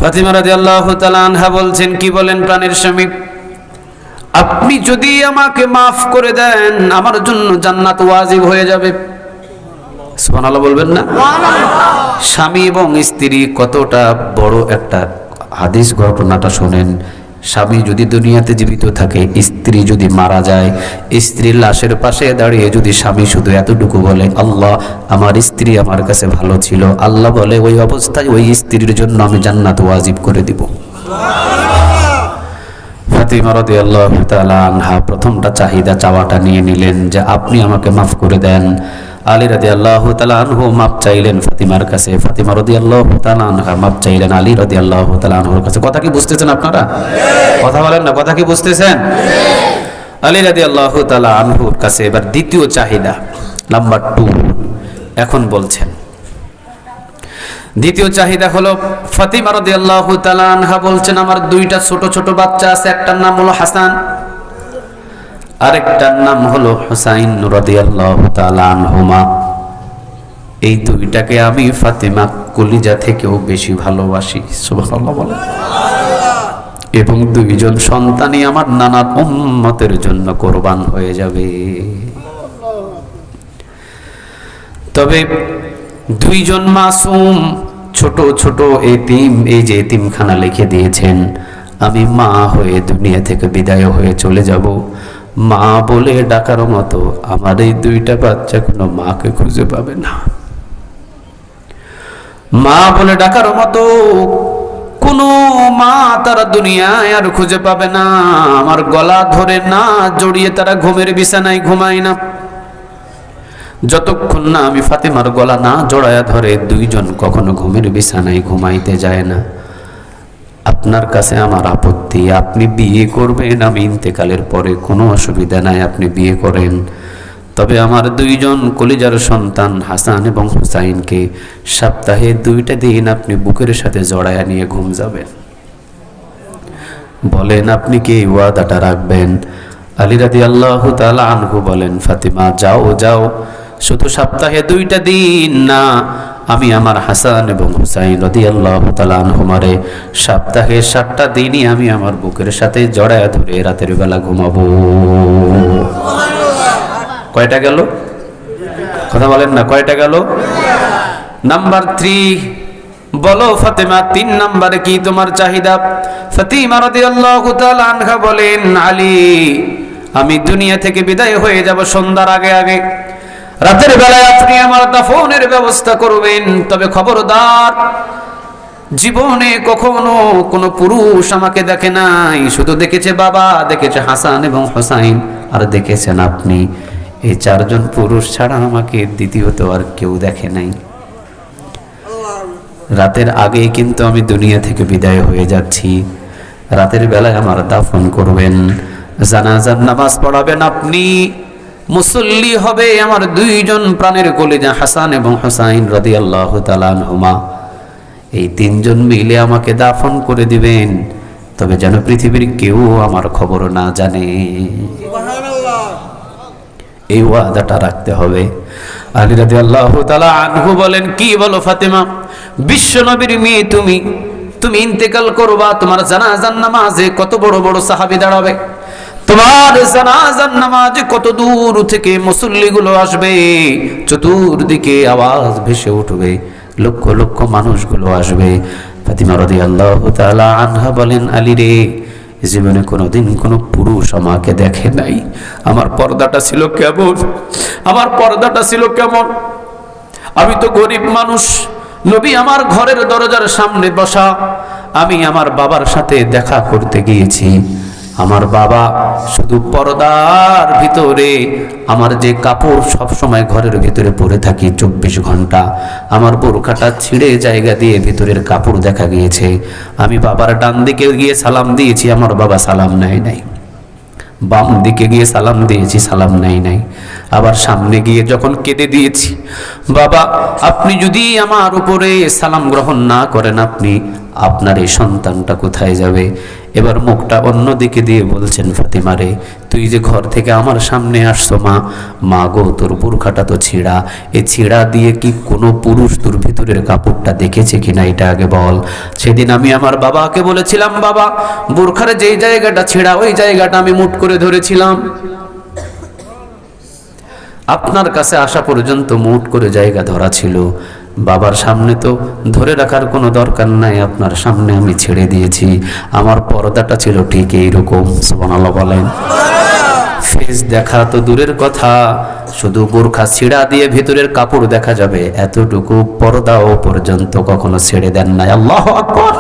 ফাতিমা রাদিয়াল্লাহু তাআলা আনহা বলছেন, কি বলেন প্রাণের স্বামী, আপনি যদি আমাকে মাফ করে দেন আমার জন্য জান্নাত ওয়াজিব হয়ে যাবে। সুবহানাল্লাহ বলবেন না? স্বামী এবং স্ত্রী কতটা বড় একটা হাদিস, ঘটনাটা শুনেন। স্বামী যদি দুনিয়াতে জীবিত থাকে, স্ত্রী যদি মারা যায়, স্ত্রীর লাশের পাশে দাঁড়িয়ে যদি স্বামী শুধু এতটুকু বলে, আল্লাহ আমার স্ত্রী আমার কাছে ভালো ছিল, আল্লাহ বলে ওই অবস্থায় ওই স্ত্রীর জন্য আমি জান্নাত ওয়াজিব করে দিব। ফাতিমা রাদিয়াল্লাহু তাআলা আনহা প্রথমটা চাহিদা, চাওয়াটা নিয়ে নিলেন যে আপনি আমাকে মাফ করে দেন। আলী রাদিয়াল্লাহু তাআলা আনহু মাপ চাইলেন ফাতিমার কাছে, ফাতিমা রাদিয়াল্লাহু তাআলা আনহা মাপ চাইলেন আলী রাদিয়াল্লাহু তাআলা আনহুর কাছে। কথা কি বুঝতেছেন আপনারা? কথা বলেন না, কথা কি বুঝতেছেন? আলী রাদিয়াল্লাহু তাআলা আনহুর কাছে এবার দ্বিতীয় চাহিদা, নাম্বার 2 এখন বলছেন। দ্বিতীয় চাহিদা হলো, ফাতিমা রাদিয়াল্লাহু তাআলা আনহা বলছেন, আমার দুইটা ছোট ছোট বাচ্চা আছে, একটার নাম হলো হাসান, আরেকটার নাম হলো হুসাইন রাদিয়াল্লাহু তাআলা আনহুমা। এই দুইটাকে আমি ফাতিমা কলিজা থেকেও বেশি ভালোবাসি। সুবহানাল্লাহ বলেন। এবং দুইজন সন্তানই আমার নানার উম্মতের জন্য কোরবান হয়ে যাবে। তবে দুইজন মাসুম ছোট ছোট এতিম, এই যে এতিমখানা লিখে দিয়েছেন, আমি মা হয়ে দুনিয়া থেকে বিদায় হয়ে চলে যাব, মা বলে ডাকার মতো আমার এই দুইটা বাচ্চা কোনো মাকে খুঁজে পাবে না। মা বলে ডাকার মতো কোনো মা তারা দুনিয়ায় আর খুঁজে পাবে না। আমার গলা ধরে না জড়িয়ে তারা ঘুমের বিছানায় ঘুমায় না। যতক্ষণ না আমি ফাতিমার গলা না জড়ায়া ধরে দুইজন কখনো ঘুমের বিছানায় ঘুমাইতে যায় না। আপনার কাছে আমার আপত্তি, আপনি বিয়ে করবেন, আমি ইন্তেকালের পরে কোনো অসুবিধা নাই, আপনি বিয়ে করেন। তবে আমার দুইজন কলিজার সন্তান হাসান এবং হুসাইনকে সপ্তাহে 2টা দিন আপনি বুকের সাথে জড়ায়া নিয়ে ঘুম যাবেন। বলেন আপনি কি এই ওয়াদাটা রাখবেন? আলী রাদিয়াল্লাহু তাআলা আনহু বলেন, ফাতিমা যাও যাও, শুধু সপ্তাহে 2টা দিন না, আমি আমার হাসান এবং হুসাইন রাদিয়াল্লাহু তাআলা আনহুমারে সপ্তাহে 7টা দিনই আমি আমার বুকের সাথে জড়ায়া ধরে রাতের বেলা ঘুমাবো। কয়টা গেল? কথা বলেন না, কয়টা গেল? নাম্বার 3 বলো ফাতিমা, 3 নম্বরে কি তোমার চাহিদা? ফাতিমা রাদিয়াল্লাহু তাআলা আনহা বলেন, আলী আমি দুনিয়া থেকে বিদায় হয়ে যাব সন্ধ্যার আগে আগে, রাতের বেলায় আপনি আমার দাফনের ব্যবস্থা করবেন। তবে খবরদার, জীবনে কখনো কোনো পুরুষ আমাকে দেখে নাই, শুধু দেখেছে বাবা, দেখেছে হাসান এবং হুসাইন, আর দেখেছেন আপনি। এই 4 জন পুরুষ ছাড়া আমাকে দ্বিতীয়ত আর কেউ দেখে নাই। রাতের আগে কিন্তু আমি দুনিয়া থেকে বিদায় হয়ে যাচ্ছি, রাতের বেলায় আমার দাফন করবেন, জানাজার নামাজ পড়াবেন আপনি, মুসল্লি হবে আমার 2 জন প্রাণের কলিজা হাসান এবং হুসাইন রাদিয়াল্লাহু তাআলা আনহুমা। এই 3 জন মিলে আমাকে দাফন করে দিবেন, তবে যেন পৃথিবীর কেউ আমার খবর না জানে। সুবহানাল্লাহ। এই ওয়াদাটা রাখতে হবে। আলী রাদিয়াল্লাহু তাআলা আনহু বলেন, কি বলো ফাতিমা, বিশ্ব নবীর মেয়ে তুমি, তুমি ইন্তেকাল করবা, তোমার জানাজার নামাজে কত বড় বড় সাহাবী দাঁড়াবে, তোমার জানাজার নামাজে কত দূর থেকে মুসল্লিগুলো আসবে, চতুর্দিকে আওয়াজ ভেসে উঠবে, লক্ষ লক্ষ মানুষগুলো আসবে। ফাতিমা রাদিয়াল্লাহু তাআলা আনহা বলেন, আলী রে, জীবনে কোনোদিন কোনো পুরুষ আমাকে দেখে নাই, আমার পর্দাটা ছিল কেমন, আমার পর্দাটা ছিল কেমন। আমি তো গরিব মানুষ, নবী আমার ঘরের দরজার সামনে বসা, আমি আমার বাবার সাথে দেখা করতে গিয়েছি, আমার বাবা শুধু পর্দার ভিতরে, আমার যে কাপড় সব সময় ঘরের ভিতরে পরে থাকি 24 ঘন্টা, আমার বোরখাটা ছিঁড়ে জায়গা দিয়ে ভিতরের কাপড় দেখা গিয়েছে। আমি বাবার ডান দিকে গিয়ে সালাম দিয়েছি, আমার বাবা সালাম নেয় নাই, বাম দিকে গিয়ে সালাম দিয়েছি, সালাম নেয় নাই, আবার সামনে গিয়ে যখন কেঁদে দিয়েছি, বাবা আপনি যদি আমার উপরে সালাম গ্রহণ না করেন, আপনি আপনার এই সন্তানটা কোথায় যাবে? এবার মুখটা অন্যদিকে দিয়ে বলছেন, ফাতিমা রে, তুই যে ঘর থেকে আমার সামনে আসছো মা, মা গো তোর বুরখাটা তো ছিঁড়া, এই ছিঁড়া দিয়ে কি কোনো পুরুষ তোর ভিতরের কাপড়টা দেখেছে কিনা এটা আগে বল। সেদিন আমি আমার বাবাকে বলেছিলাম, বাবা বুরখার যেই জায়গাটা ছিঁড়া ওই জায়গাটা আমি মুট করে ধরেছিলাম। আপনার কাছে আসা পর্যন্ত মুট করে জায়গা ধরা ছিল, বাবার সামনে তো ধরে রাখার কোনো দরকার নাই, আপনার সামনে আমি ছেড়ে দিয়েছি। আমার পর্দাটা ছিল ঠিক এইরকম। সুবহানাল্লাহ বলেন। ফেস দেখা তো দূরের কথা, শুধু বোরখা ছিঁড়া দিয়ে ভিতরের কাপড় দেখা যাবে এতটুকু পর্দাও পর্যন্ত কখনো ছেড়ে দেন নাই। আল্লাহু আকবার।